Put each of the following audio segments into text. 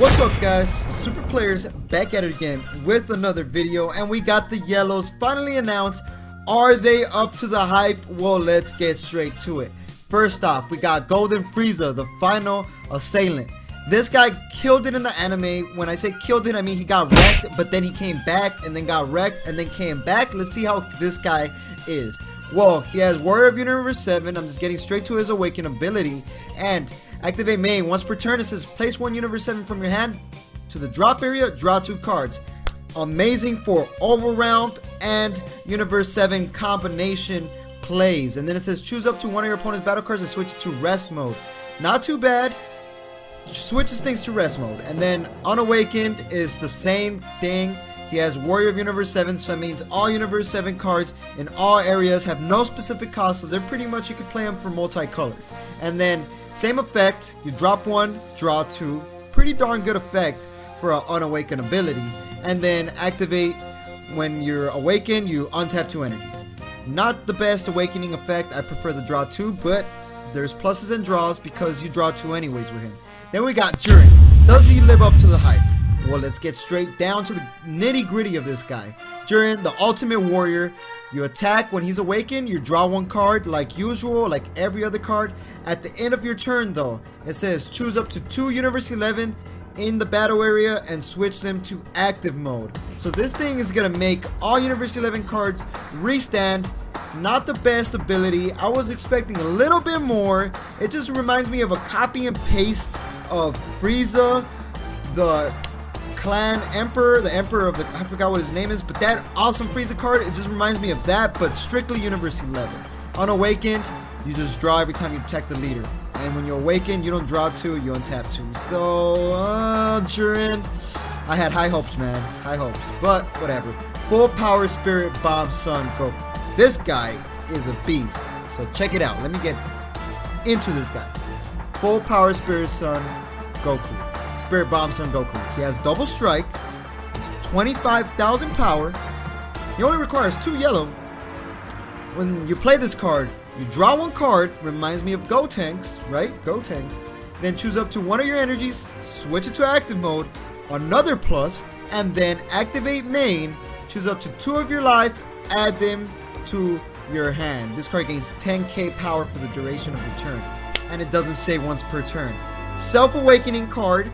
What's up guys, Super Players back at it again with another video, and we got the yellows finally announced. Are they up to the hype? Well, let's get straight to it. First off, we got Golden Frieza, the final assailant. This guy killed it in the anime. When I say killed it, I mean he got wrecked, but then he came back and then got wrecked and then came back. Let's see how this guy is. Well, he has Warrior of Universe 7. I'm just getting straight to his Awaken ability. And activate main. Once per turn, it says place 1 Universe 7 from your hand to the drop area, draw 2 cards. Amazing for overround and Universe 7 combination plays. And then it says choose up to one of your opponent's battle cards and switch to rest mode. Not too bad. Switches things to rest mode. And then Unawakened is the same thing. He has Warrior of Universe 7, so it means all Universe 7 cards in all areas have no specific cost, so they're pretty much, you can play them for multicolored. And then same effect, you drop 1, draw 2. Pretty darn good effect for an Unawakened ability. And then activate when you're awakened, you untap 2 energies. Not the best awakening effect. I prefer the draw 2, but there's pluses and draws because you draw 2 anyways with him. Then we got Jiren. Does he live up to the hype? Well, let's get straight down to the nitty gritty of this guy. Jiren, the ultimate warrior. You attack when he's awakened, you draw 1 card like usual, like every other card. At the end of your turn though, it says choose up to 2 Universe 11 in the battle area and switch them to active mode. So this thing is gonna make all Universe 11 cards restand. Not the best ability. I was expecting a little bit more. It just reminds me of a copy and paste of Frieza, the Clan Emperor, the Emperor of the, I forgot what his name is, but that awesome Frieza card, it just reminds me of that, but strictly Universe 11. Unawakened, you just draw every time you protect the leader. And when you awaken, you don't draw 2, you untap 2. So, Jiren, I had high hopes, man. High hopes. But, whatever. Full Power Spirit Bomb Sun Goku. This guy is a beast. So, check it out. Let me get into this guy. Full Power Spirit Sun Goku. Spirit Bomb Sun Goku. He has double strike. He's 25,000 power. He only requires 2 yellow. When you play this card, you draw 1 card. Reminds me of Gotenks, right? Gotenks. Then choose up to 1 of your energies, switch it to active mode, another plus, and then activate main. Choose up to 2 of your life, add them to your hand. This card gains 10k power for the duration of the turn, and it doesn't say once per turn. Self-awakening card,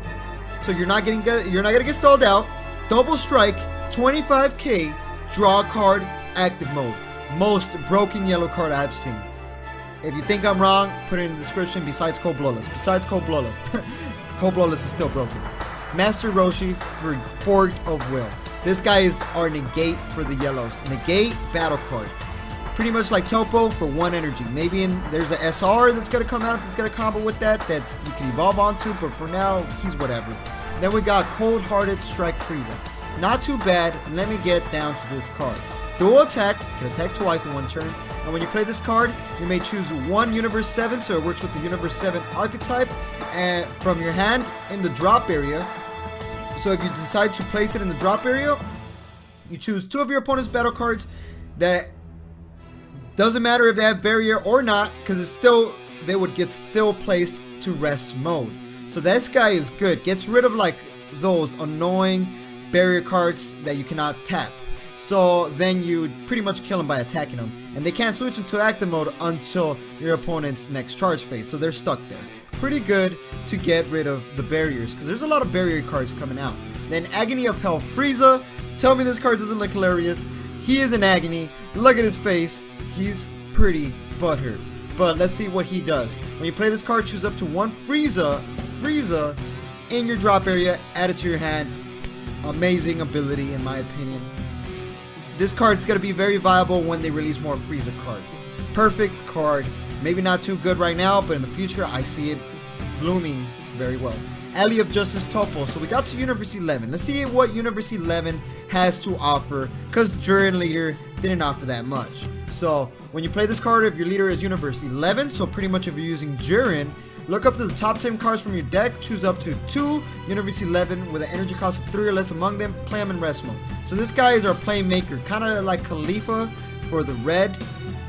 so you're not gonna get stalled out. Double strike, 25k, draw a card, active mode. Most broken yellow card I've seen. If you think I'm wrong, put it in the description. Besides Cold Blowless, Cold Blowless is still broken. Master Roshi for Forge of Will. This guy is our negate for the yellows. Negate battle card. Pretty much like Topo for 1 energy. Maybe there's a SR that's gonna come out that's gonna combo with that you can evolve onto, but for now he's whatever. Then we got Cold Hearted Strike Frieza. Not too bad. Let me get down to this card. Dual attack, can attack twice in 1 turn. And when you play this card, you may choose 1 Universe 7, so it works with the Universe 7 archetype, and from your hand in the drop area. So if you decide to place it in the drop area, you choose 2 of your opponent's battle cards. That doesn't matter if they have barrier or not, because it's still, they would get still placed to rest mode. So this guy is good. Gets rid of like those annoying barrier cards that you cannot tap. So then you pretty much kill them by attacking them, and they can't switch into active mode until your opponent's next charge phase. So they're stuck there. Pretty good to get rid of the barriers, because there's a lot of barrier cards coming out. Then Agony of Hell Frieza. Tell me this card doesn't look hilarious. He is in agony. Look at his face. He's pretty butthurt. But let's see what he does. When you play this card, choose up to 1 Frieza in your drop area, add it to your hand. Amazing ability in my opinion. This card's gonna be very viable when they release more Frieza cards. Perfect card. Maybe not too good right now, but in the future I see it blooming very well. Alley of Justice Topo. So we got to Universe 11. Let's see what Universe 11 has to offer, because Jiren leader didn't offer that much. So when you play this card, if your leader is Universe 11, so pretty much if you're using Jiren, look up to the top 10 cards from your deck, choose up to 2 Universe 11 with an energy cost of 3 or less among them, play them in rest mode. So this guy is our playmaker, kind of like Khalifa for the red,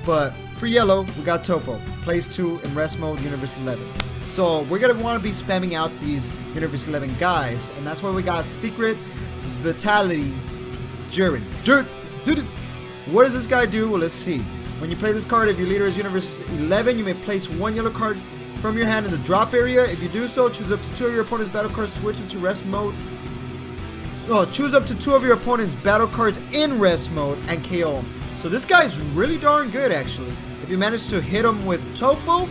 but for yellow, we got Topo. Plays 2 in rest mode, Universe 11. So we're gonna want to be spamming out these Universe 11 guys, and that's why we got Secret Vitality Jiren. What does this guy do? Well, let's see. When you play this card, if your leader is Universe 11, you may place one yellow card from your hand in the drop area. If you do so, choose up to 2 of your opponent's battle cards, switch into rest mode. So choose up to 2 of your opponent's battle cards in rest mode and KO him. So this guy's really darn good, actually. If you manage to hit him with Topo,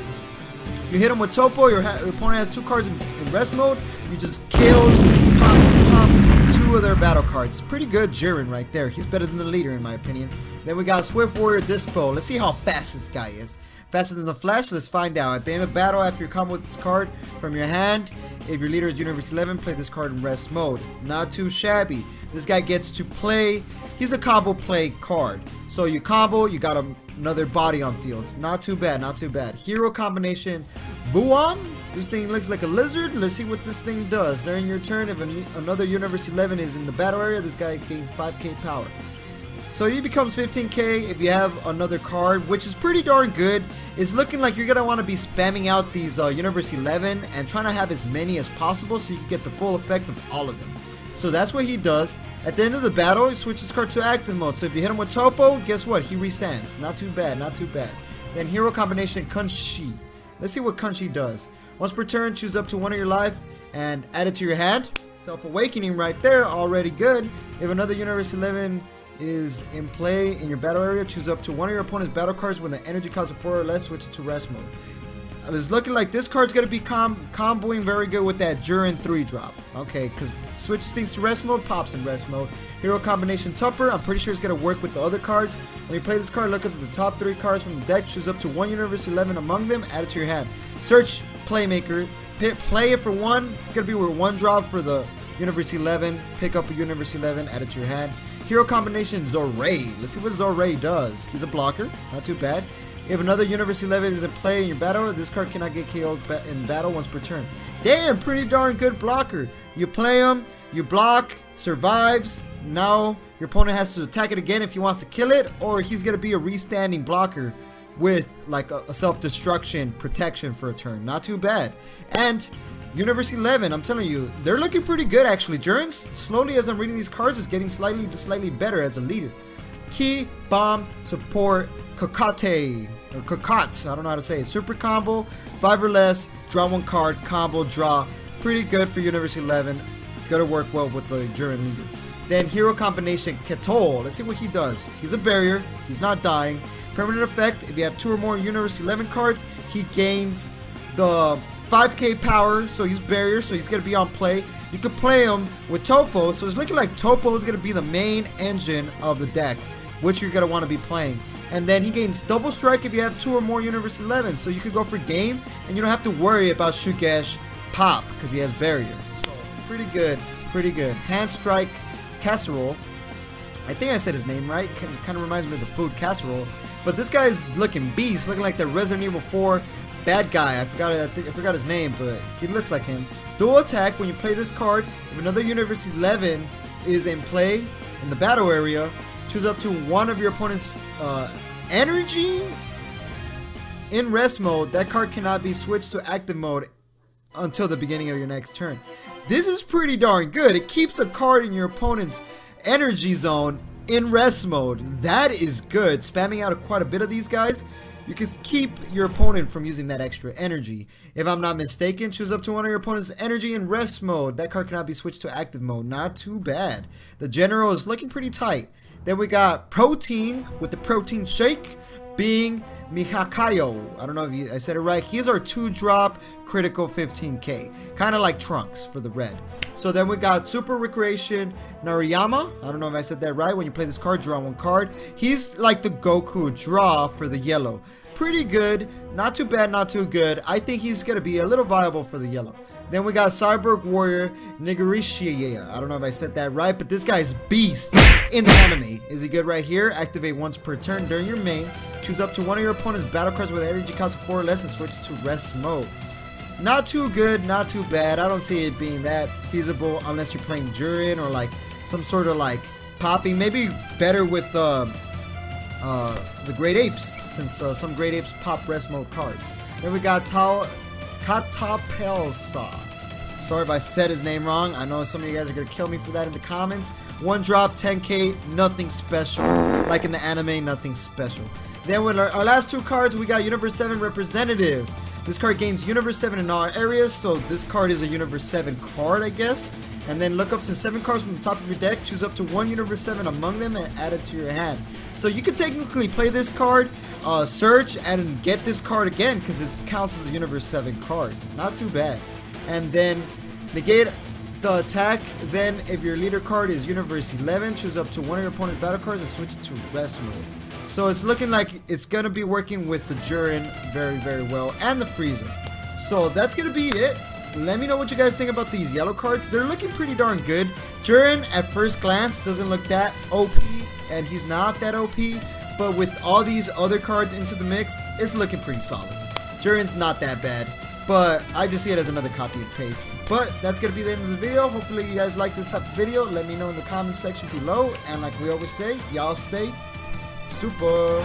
you hit him with Topo, your opponent has 2 cards in rest mode, you just killed, pop 2 of their battle cards. Pretty good Jiren right there. He's better than the leader in my opinion. Then we got Swift Warrior Dispo. Let's see how fast this guy is. Faster than the Flash? Let's find out. At the end of battle, after you combo with this card from your hand, if your leader is Universe 11, play this card in rest mode. Not too shabby. This guy gets to play. He's a combo play card. So you combo, you got another body on field. Not too bad, not too bad. Hero combination Vuan. This thing looks like a lizard. Let's see what this thing does. During your turn, if another Universe 11 is in the battle area, this guy gains 5k power. So he becomes 15k if you have another card, which is pretty darn good. It's looking like you're going to want to be spamming out these Universe 11 and trying to have as many as possible so you can get the full effect of all of them. So that's what he does. At the end of the battle, he switches card to active mode. So if you hit him with Topo, guess what? He restands. Not too bad, not too bad. Then hero combination Kunshi. Let's see what Kunshi does. Once per turn, choose up to 1 of your life and add it to your hand. Self-awakening right there, already good. If another Universe 11 is in play in your battle area, choose up to 1 of your opponent's battle cards. When the energy costs of 4 or less, switch it to rest mode. It's looking like this card's going to be comboing very good with that Jiren 3 drop. Okay, because switches things to rest mode, pops in rest mode. Hero combination Tupper, I'm pretty sure it's going to work with the other cards. When you play this card, look at the top 3 cards from the deck, choose up to 1 Universe 11 among them, add it to your hand. Search Playmaker, play it for 1. It's going to be with 1 drop for the Universe 11. Pick up a Universe 11, add it to your hand. Hero combination Zoray. Let's see what Zoray does. He's a blocker, not too bad. If another Universe 11 is in play in your battle, this card cannot get KO'd in battle once per turn. Damn, pretty darn good blocker. You play him, you block, survives. Now your opponent has to attack it again if he wants to kill it, or he's going to be a restanding blocker with like a self-destruction protection for a turn. Not too bad. And Universe 11, I'm telling you, they're looking pretty good actually. Jiren's, slowly as I'm reading these cards, is getting slightly better as a leader. Key, Bomb, Support, Kokate, or Kokot, I don't know how to say it. Super combo, 5 or less, draw 1 card, combo, draw. Pretty good for Universe 11. Gonna work well with the Jiren leader. Then hero combination Ketol. Let's see what he does. He's a barrier, he's not dying. Permanent effect, if you have 2 or more Universe 11 cards, he gains the 5k power, so he's barrier, so he's going to be on play. You could play him with Topo, so it's looking like Topo is going to be the main engine of the deck, which you're going to want to be playing. And then he gains double strike if you have 2 or more Universe 11, so you could go for game, and you don't have to worry about Shugesh pop, because he has barrier. So, pretty good, pretty good. Hand Strike Casserole. I think I said his name right, kind of reminds me of the food casserole. But this guy's looking beast, looking like the Resident Evil 4 bad guy. I forgot his name, but he looks like him. Dual attack, when you play this card, if another Universe 11 is in play in the battle area, choose up to 1 of your opponent's energy in rest mode. That card cannot be switched to active mode until the beginning of your next turn. This is pretty darn good. It keeps a card in your opponent's energy zone in rest mode. That is good. Spamming out quite a bit of these guys, you can keep your opponent from using that extra energy. If I'm not mistaken, choose up to 1 of your opponent's energy in rest mode. That card cannot be switched to active mode. Not too bad. The general is looking pretty tight. Then we got Protein with the Protein Shake being Mihakayo. I don't know if I said it right. He's our 2-drop critical 15k. Kind of like Trunks for the red. So then we got Super Recreation Nariyama. I don't know if I said that right. When you play this card, draw 1 card. He's like the Goku draw for the yellow. Pretty good. Not too bad, not too good. I think he's going to be a little viable for the yellow. Then we got Cyborg Warrior Nigirishi. I don't know if I said that right, but this guy's beast in the anime. Is he good right here? Activate once per turn during your main. Choose up to 1 of your opponent's battle cards with energy cost of 4 or less and switch it to rest mode. Not too good, not too bad. I don't see it being that feasible unless you're playing Jiren or like some sort of like popping. Maybe better with the Great Apes, since some Great Apes pop rest mode cards. Then we got Katapelsa. Sorry if I said his name wrong. I know some of you guys are going to kill me for that in the comments. 1 drop, 10k, nothing special. Like in the anime, nothing special. Then with our last 2 cards, we got Universe 7 Representative. This card gains Universe 7 in all areas, so this card is a Universe 7 card, I guess. And then look up to 7 cards from the top of your deck, choose up to 1 Universe 7 among them, and add it to your hand. So you could technically play this card, search, and get this card again, because it counts as a Universe 7 card. Not too bad. And then negate the attack. Then if your leader card is Universe 11, choose up to 1 of your opponent's battle cards and switch it to rest mode. So it's looking like it's going to be working with the Jiren very, very well, and the Frieza. So that's going to be it. Let me know what you guys think about these yellow cards. They're looking pretty darn good. Jiren, at first glance, doesn't look that OP, and he's not that OP. But with all these other cards into the mix, it's looking pretty solid. Jiren's not that bad, but I just see it as another copy and paste. But that's going to be the end of the video. Hopefully you guys like this type of video. Let me know in the comment section below. And like we always say, y'all stay super.